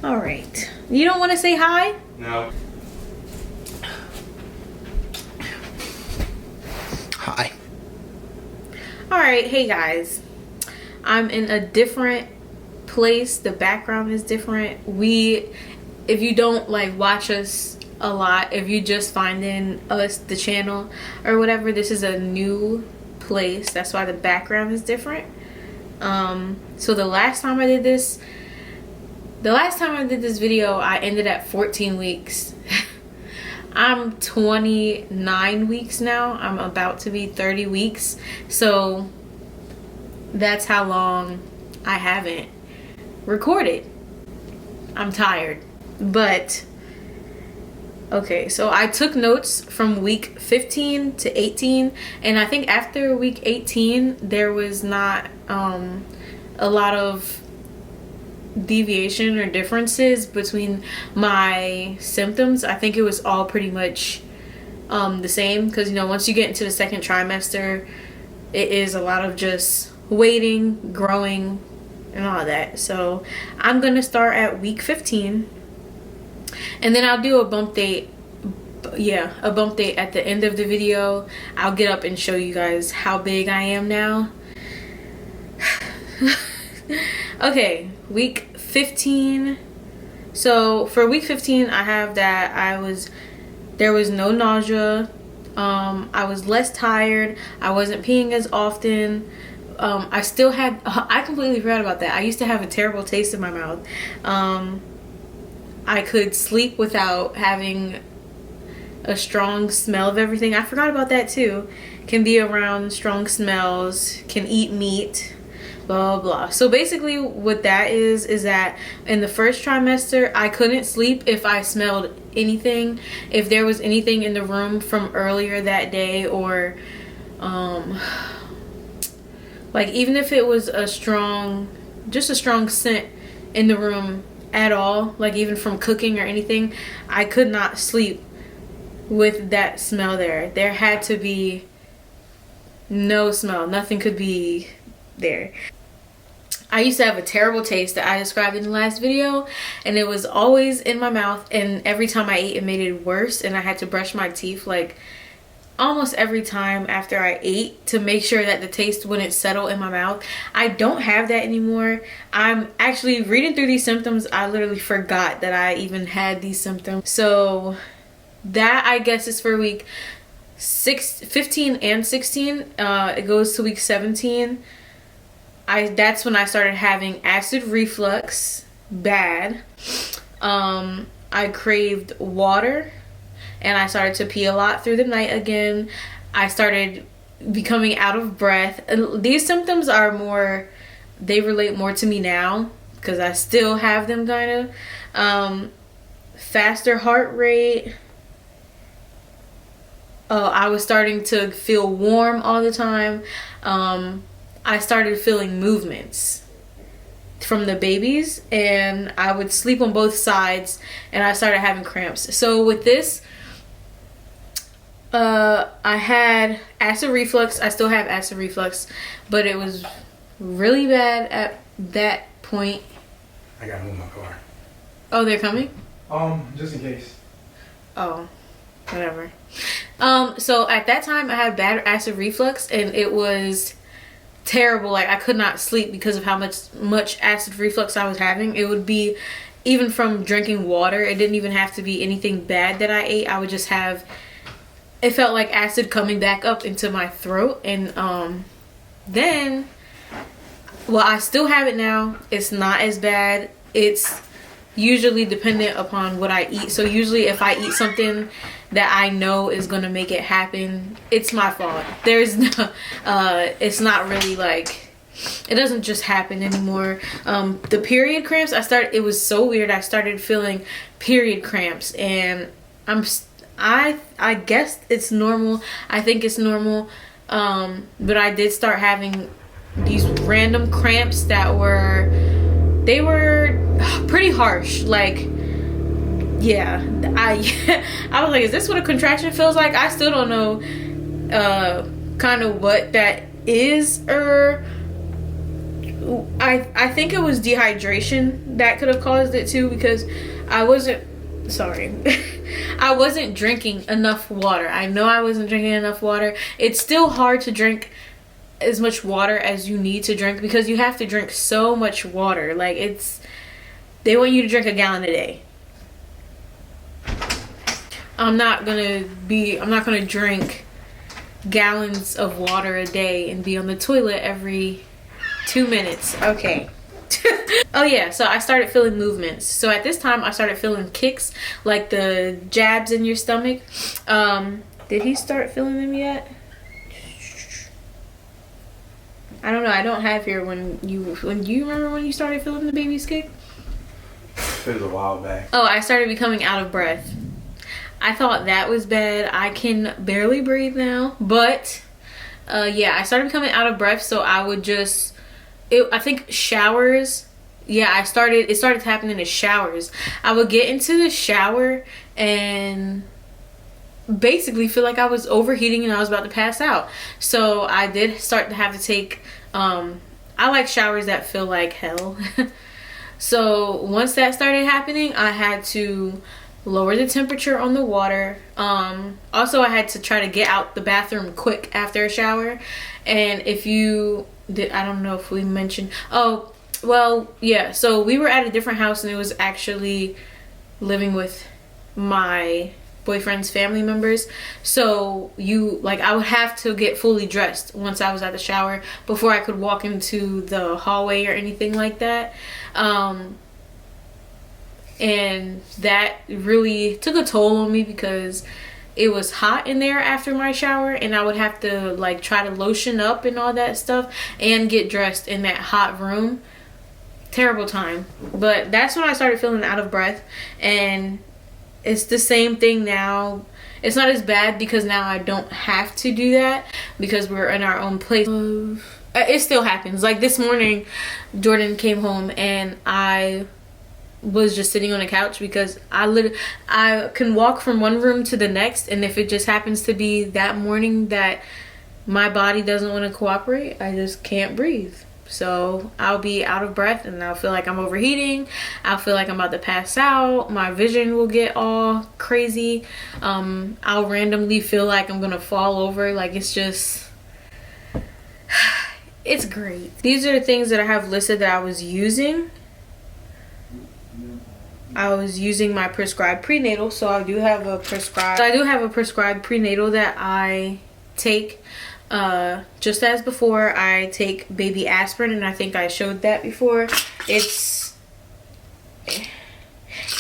All right. You don't want to say hi? No. Hi. All right. Hey guys. I'm in a different place. The background is different. If you don't like watch us a lot, if you just finding us the channel or whatever, this is a new place. That's why the background is different. So the last time I did this video, I ended at 14 weeks. I'm 29 weeks now. I'm about to be 30 weeks. So that's how long I haven't recorded. I'm tired. But okay, so I took notes from week 15 to 18, and I think after week 18 there was not a lot of deviation or differences between my symptoms. I think it was all pretty much the same, because you know, once you get into the second trimester, it is a lot of just waiting, growing, and all that. So I'm gonna start at week 15, and then I'll do a bump date. Yeah, a bump date at the end of the video. I'll get up and show you guys how big I am now. Okay, week 15. So for week 15, I have that there was no nausea. I was less tired. I wasn't peeing as often. I still had, I completely forgot about that. I used to have a terrible taste in my mouth. I could sleep without having a strong smell of everything. I forgot about that too. Can be around strong smells, can eat meat, blah, blah, blah. So basically what that is that in the first trimester, I couldn't sleep if I smelled anything. If there was anything in the room from earlier that day, or like even if it was just a strong scent in the room at all, like even from cooking or anything, I could not sleep with that smell there. There had to be no smell. Nothing could be there. I used to have a terrible taste that I described in the last video, and it was always in my mouth, and every time I ate it made it worse, and I had to brush my teeth like almost every time after I ate to make sure that the taste wouldn't settle in my mouth. I don't have that anymore. I'm actually reading through these symptoms. I literally forgot that I even had these symptoms. So that, I guess, is for week 15 and 16. It goes to week 17. That's when I started having acid reflux bad. I craved water, and I started to pee a lot through the night again. I started becoming out of breath. And these symptoms they relate more to me now because I still have them kind of. Faster heart rate. I was starting to feel warm all the time. I started feeling movements from the babies, and I would sleep on both sides, and I started having cramps. So with this, I had acid reflux. I still have acid reflux, but it was really bad at that point. I gotta move my car. Oh, they're coming? Just in case. Oh, whatever. So at that time I had bad acid reflux, and it was terrible. Like, I could not sleep because of how much acid reflux I was having. It would be even from drinking water. It didn't even have to be anything bad that I ate. I would just have, it felt like acid coming back up into my throat. And then, well, I still have it now. It's not as bad. It's usually dependent upon what I eat. So usually if I eat something that I know is gonna make it happen, it's my fault. There's no, it's not really like, it doesn't just happen anymore. The period cramps, it was so weird. I started feeling period cramps, and I guess it's normal. I think it's normal. But I did start having these random cramps that were pretty harsh. Like, yeah, I was like, is this what a contraction feels like? I still don't know kind of what that is or I think it was dehydration that could have caused it too, because I wasn't I wasn't drinking enough water. I know I wasn't drinking enough water. It's still hard to drink as much water as you need to drink, because you have to drink so much water. Like, they want you to drink a gallon a day. I'm not gonna drink gallons of water a day and be on the toilet every 2 minutes. Okay. Oh yeah, so I started feeling movements. So at this time I started feeling kicks, like the jabs in your stomach. Did he start feeling them yet? I don't know. I don't have here when you remember when you started feeling the baby's kick? It was a while back. Oh, I started becoming out of breath. I thought that was bad. I can barely breathe now, but yeah, I started becoming out of breath. So I would just, I think showers. Yeah, it started happening in the showers. I would get into the shower and basically feel like I was overheating and I was about to pass out. So I did start to have to take, I like showers that feel like hell. So once that started happening, I had to lower the temperature on the water. Also, I had to try to get out the bathroom quick after a shower. And if you did, I don't know if we mentioned, oh, well, yeah, so we were at a different house, and it was actually living with my boyfriend's family members. So I would have to get fully dressed once I was at the shower before I could walk into the hallway or anything like that. And that really took a toll on me, because it was hot in there after my shower, and I would have to like try to lotion up and all that stuff and get dressed in that hot room. Terrible time. But that's when I started feeling out of breath, and it's the same thing now. It's not as bad because now I don't have to do that because we're in our own place. It still happens. Like this morning, Jordan came home and I was just sitting on the couch because I can walk from one room to the next, and if it just happens to be that morning that my body doesn't want to cooperate, I just can't breathe. So I'll be out of breath, and I'll feel like I'm overheating. I'll feel like I'm about to pass out. My vision will get all crazy. I'll randomly feel like I'm gonna fall over. Like, it's just, it's great. These are the things that I have listed that I was using. I was using my prescribed prenatal, so I do have a prescribed prenatal that I take. Just as before, I take baby aspirin, and I think I showed that before. It's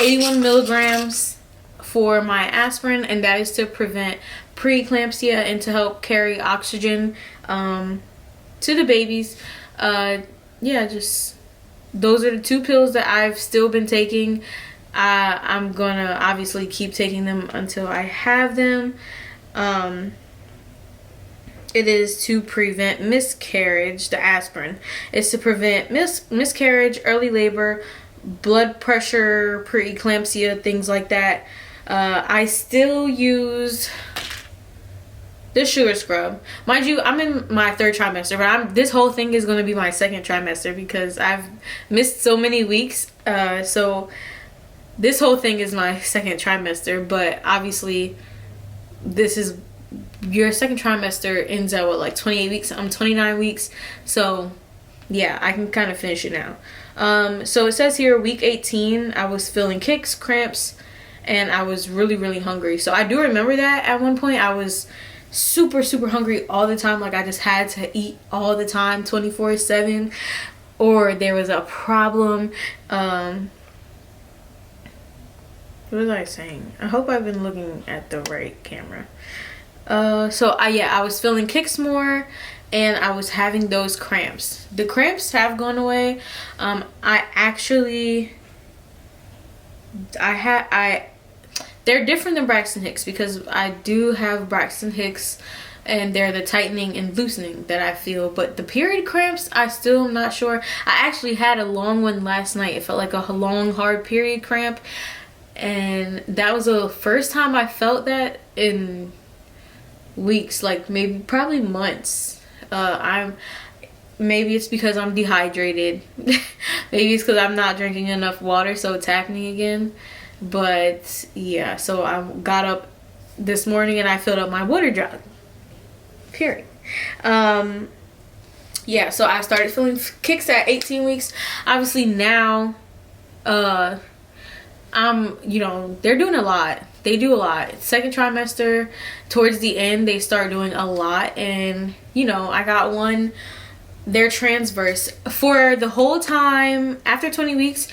81 milligrams for my aspirin, and that is to prevent preeclampsia and to help carry oxygen to the babies. Yeah, just those are the two pills that I've still been taking. I'm gonna obviously keep taking them until I have them. It is to prevent miscarriage. The aspirin is to prevent miscarriage, early labor, blood pressure, preeclampsia, things like that. I still use the sugar scrub. Mind you, I'm in my 3rd trimester, but this whole thing is going to be my 2nd trimester because I've missed so many weeks. So this whole thing is my 2nd trimester, but obviously this is your 2nd trimester ends at what, like 28 weeks? I'm 29 weeks. So yeah, I can kind of finish it now. So it says here week 18, I was feeling kicks, cramps, and I was really, really hungry. So I do remember that at one point I was super, super hungry all the time. Like, I just had to eat all the time, 24/7, or there was a problem. What was I saying? I hope I've been looking at the right camera. I was feeling kicks more, and I was having those cramps. The cramps have gone away. They're different than Braxton Hicks because I do have Braxton Hicks, and they're the tightening and loosening that I feel. But the period cramps, I still am not sure. I actually had a long one last night. It felt like a long, hard period cramp, and that was the first time I felt that in weeks, like probably months. maybe it's because I'm dehydrated. Maybe it's because I'm not drinking enough water, so it's happening again. But yeah, so I got up this morning and I filled up my water jug. Period. Yeah, so I started feeling kicks at 18 weeks. Obviously now, I'm, you know, they're doing a lot. They do a lot. Second trimester, towards the end, they start doing a lot. And, you know, I got one, they're transverse. For the whole time, after 20 weeks,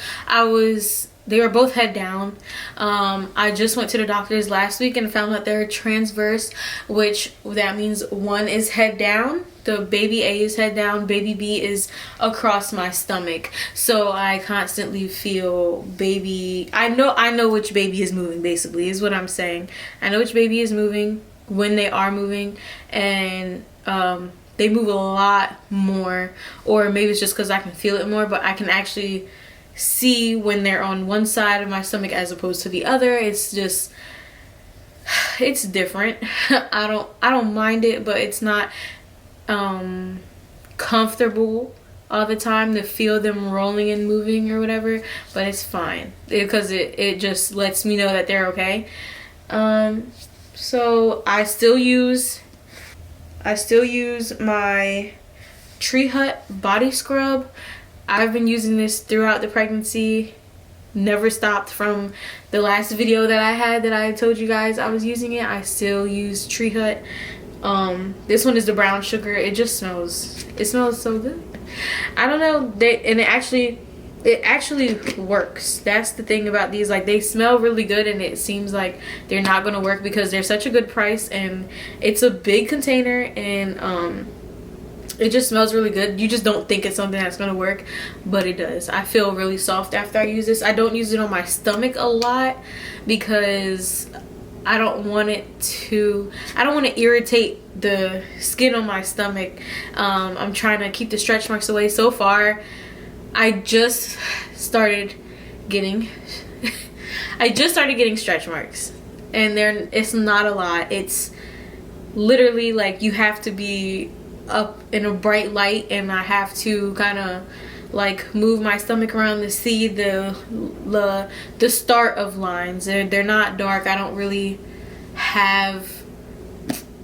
they were both head down. I just went to the doctor's last week and found that they're transverse, which that means one is head down. The baby A is head down, baby B is across my stomach. So I constantly feel baby. I know which baby is moving, basically, is what I'm saying. I know which baby is moving when they are moving, and they move a lot more, or maybe it's just because I can feel it more, but I can actually see when they're on one side of my stomach as opposed to the other. It's just, it's different. I don't mind it, but it's not comfortable all the time to feel them rolling and moving or whatever, but it's fine because it just lets me know that they're okay. So I still use my Tree Hut body scrub. I've been using this throughout the pregnancy, never stopped from the last video that I had that I told you guys I was using it. I still use Tree Hut. This one is the brown sugar. It smells so good. I don't know, it actually works. That's the thing about these, like, they smell really good, and it seems like they're not gonna work because they're such a good price, and it's a big container, and it just smells really good. You just don't think it's something that's gonna work, but it does. I feel really soft after I use this. I don't use it on my stomach a lot because I don't want to irritate the skin on my stomach. I'm trying to keep the stretch marks away. So far, I just started getting stretch marks, and it's not a lot. It's literally like you have to be up in a bright light, and I have to kind of like move my stomach around to see the start of lines. They're not dark. I don't really have,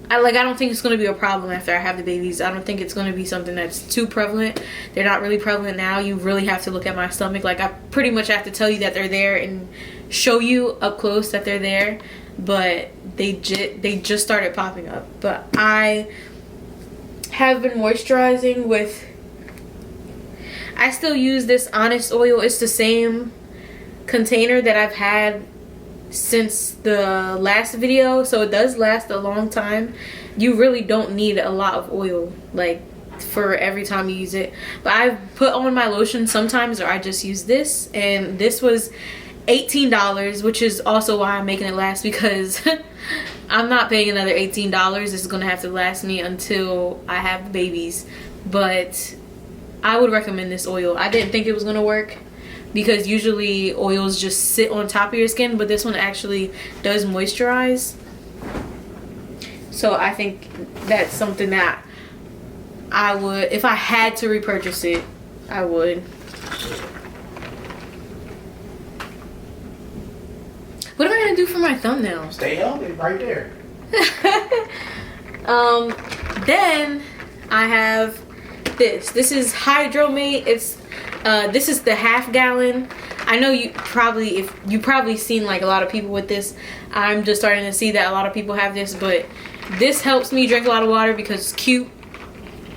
I don't think it's going to be a problem after I have the babies. I don't think it's going to be something that's too prevalent. They're not really prevalent now. You really have to look at my stomach. Like, I pretty much have to tell you that they're there and show you up close that they're there, but they just started popping up. But I have been moisturizing with, I still use this Honest oil. It's the same container that I've had since the last video, so it does last a long time. You really don't need a lot of oil, like, for every time you use it. But I've put on my lotion sometimes, or I just use this, and this was $18, which is also why I'm making it last, because I'm not paying another $18. This is gonna have to last me until I have the babies. But I would recommend this oil. I didn't think it was gonna work because usually oils just sit on top of your skin, but this one actually does moisturize. So I think that's something that I would, if I had to repurchase it, I would. What am I gonna do for my thumbnail? Stay healthy right there. Then I have this. This is Hydromate. It's this is the half gallon. I know you've probably seen like a lot of people with this. I'm just starting to see that a lot of people have this, but this helps me drink a lot of water because it's cute.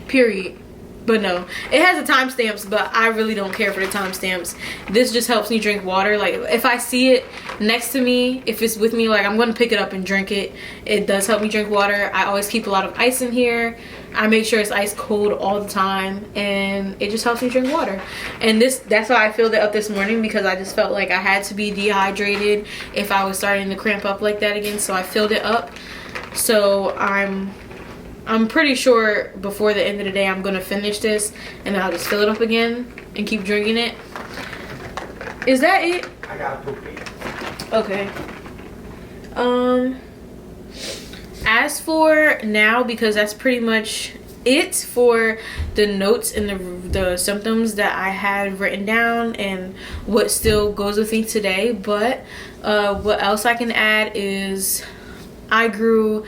Period. But no, it has the timestamps, but I really don't care for the timestamps. This just helps me drink water. Like, if I see it next to me, if it's with me, like, I'm going to pick it up and drink it. It does help me drink water. I always keep a lot of ice in here. I make sure it's ice cold all the time, and it just helps me drink water. And that's why I filled it up this morning, because I just felt like I had to be dehydrated if I was starting to cramp up like that again. So I filled it up. So I'm pretty sure before the end of the day I'm gonna finish this, and I'll just fill it up again and keep drinking it. Is that it? I gotta poop it. Okay. As for now, because that's pretty much it for the notes and the symptoms that I had written down and what still goes with me today. But what else I can add is I grew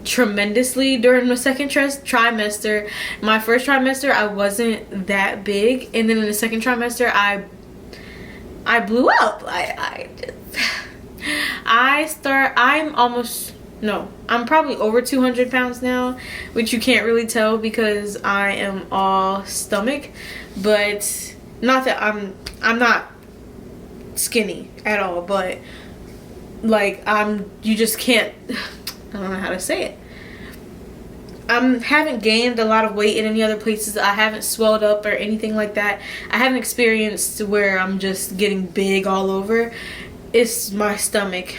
tremendously during the second trimester. My first trimester I wasn't that big, and then in the second trimester I blew up. I'm probably over 200 pounds now, which you can't really tell because I am all stomach. But not that I'm not skinny at all, but like you just can't, I don't know how to say it. I haven't gained a lot of weight in any other places. I haven't swelled up or anything like that. I haven't experienced where I'm just getting big all over. It's my stomach.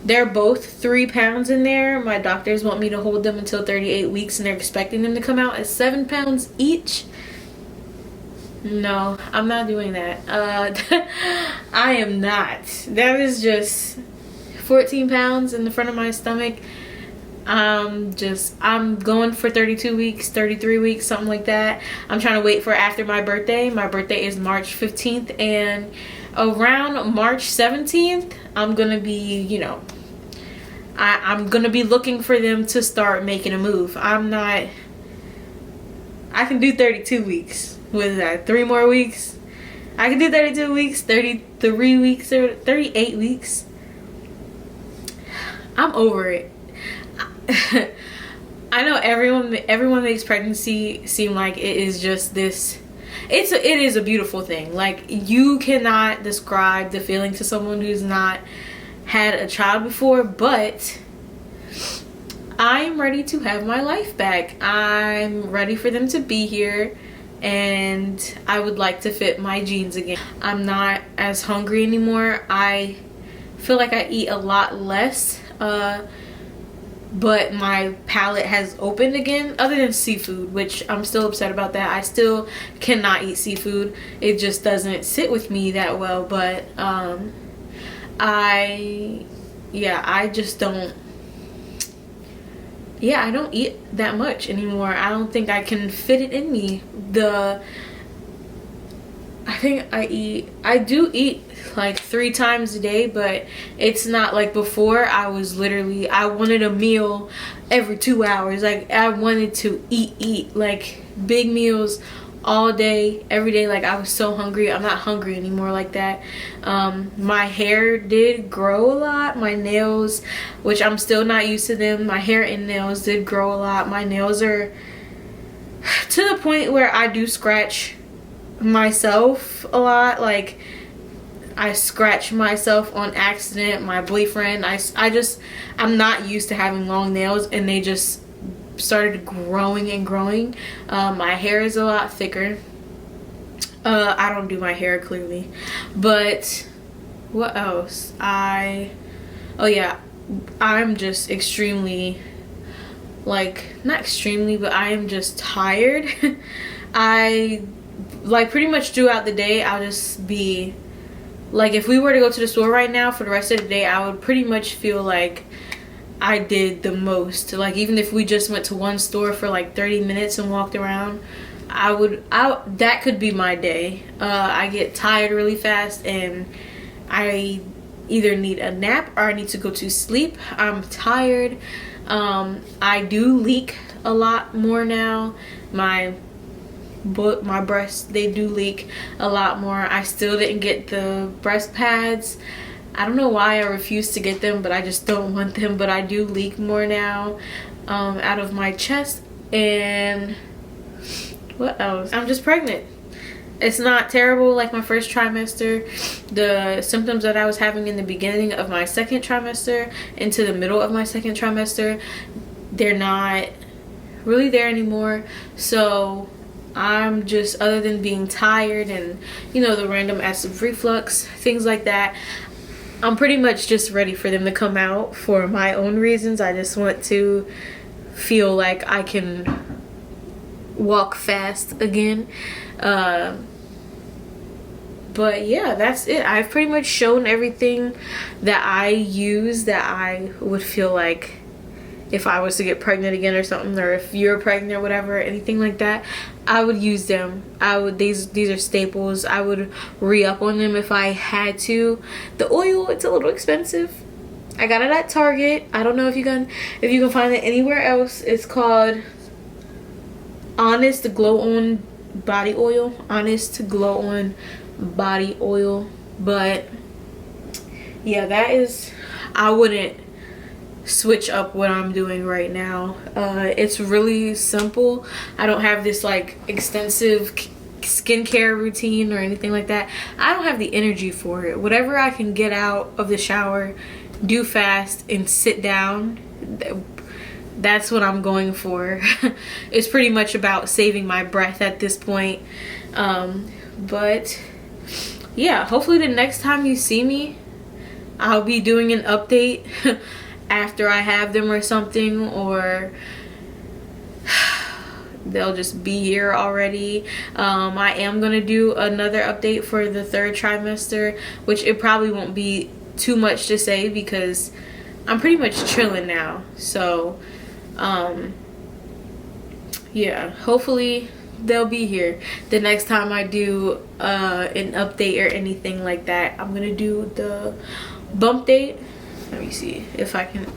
They're both 3 pounds in there. My doctors want me to hold them until 38 weeks and they're expecting them to come out at 7 pounds each. No, I'm not doing that. I am not. That is just 14 pounds in the front of my stomach. I'm going for 32 weeks, 33 weeks, something like that. I'm trying to wait for after my birthday. My birthday is March 15th, and around March 17th, I'm gonna be, I'm gonna be looking for them to start making a move. I can do 32 weeks. What is that, 3 more weeks? I can do 32 weeks, 33 weeks, or 38 weeks. I'm over it. I know everyone makes pregnancy seem like it is just this. It is a beautiful thing. Like, you cannot describe the feeling to someone who's not had a child before, but I'm ready to have my life back. I'm ready for them to be here, and I would like to fit my jeans again. I'm not as hungry anymore. I feel like I eat a lot less, but my palate has opened again, other than seafood, which I'm still upset about that. I still cannot eat seafood. It just doesn't sit with me that well. But I just don't, I don't eat that much anymore. I don't think I can fit it in me. I do eat like 3 times a day, but it's not like before. I wanted a meal every 2 hours. Like, I wanted to eat like big meals all day, every day. Like, I was so hungry. I'm not hungry anymore like that. My hair did grow a lot. My nails, which I'm still not used to them, my hair and nails did grow a lot. My nails are to the point where I do scratch myself a lot. Like, I scratch myself on accident. My boyfriend, I'm not used to having long nails, and they just started growing and growing. My hair is a lot thicker. I don't do my hair, clearly. But what else? I'm just extremely, not extremely, but I am just tired. Pretty much throughout the day, I'll just be like, if we were to go to the store right now for the rest of the day, I would pretty much feel like I did the most. Like, even if we just went to one store for like 30 minutes and walked around, that could be my day. I get tired really fast, and I either need a nap or I need to go to sleep. I'm tired. I do leak a lot more now. My breasts, they do leak a lot more. I still didn't get the breast pads. I don't know why I refuse to get them, but I just don't want them. But I do leak more now out of my chest. And what else? I'm just pregnant. It's not terrible like my first trimester. The symptoms that I was having in the beginning of my second trimester into the middle of my second trimester, they're not really there anymore. So I'm just, other than being tired and, the random acid reflux, things like that, I'm pretty much just ready for them to come out for my own reasons. I just want to feel like I can walk fast again. But yeah, that's it. I've pretty much shown everything that I use that I would feel like if I was to get pregnant again or something, or if you're pregnant or whatever, anything like that, I would use them. These are staples. I would re-up on them if I had to. The oil, it's a little expensive. I got it at Target. I don't know if you can find it anywhere else. It's called Honest Glow On Body Oil. Honest Glow On Body Oil. But yeah, that is, I wouldn't switch up what I'm doing right now. It's really simple. I don't have this like extensive skincare routine or anything like that. I don't have the energy for it. Whatever I can get out of the shower, do fast, and sit down, that's what I'm going for. It's pretty much about saving my breath at this point. But yeah, hopefully the next time you see me, I'll be doing an update after I have them or something, or they'll just be here already. I am gonna do another update for the 3rd trimester, which it probably won't be too much to say because I'm pretty much chilling now. So yeah, hopefully they'll be here the next time I do an update or anything like that. I'm gonna do the bump date. Let me see if I can.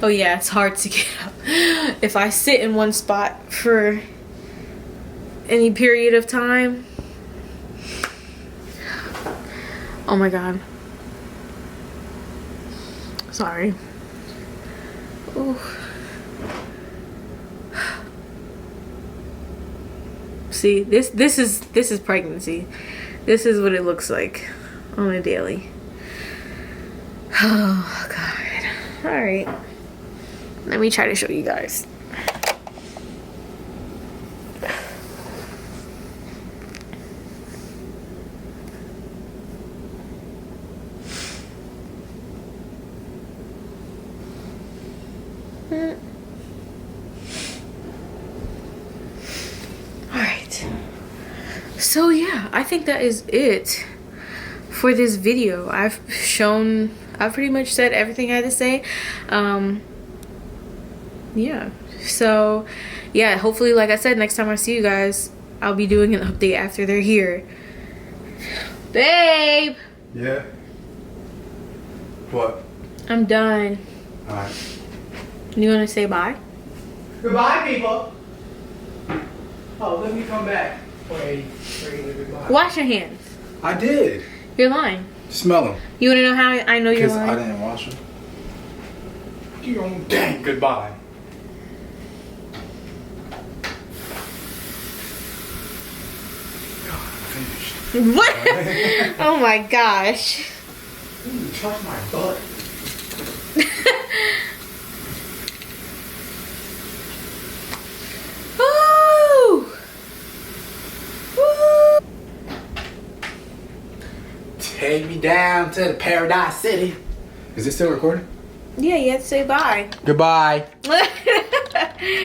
Oh yeah, it's hard to get up if I sit in one spot for any period of time. Oh my god, sorry. Ooh. See, this is pregnancy. This is what it looks like on a daily. Oh god. All right, let me try to show you guys. Alright, so yeah, I think that is it for this video. I've pretty much said everything I had to say. Yeah, so yeah, hopefully, like I said, next time I see you guys, I'll be doing an update after they're here. Babe! Yeah? What? I'm done. Alright. You want to say bye? Goodbye, people. Oh, let me come back. Wait, goodbye. Wash your hands. I did. You're lying. Smell them. You want to know how I know you're Because I lying? didn't wash them. You don't dang goodbye. God, I'm finished. What? Oh my gosh. Ooh, touch my butt. Woo! Woo! Take me down to the Paradise City. Is this still recording? Yeah, you have to say bye. Goodbye.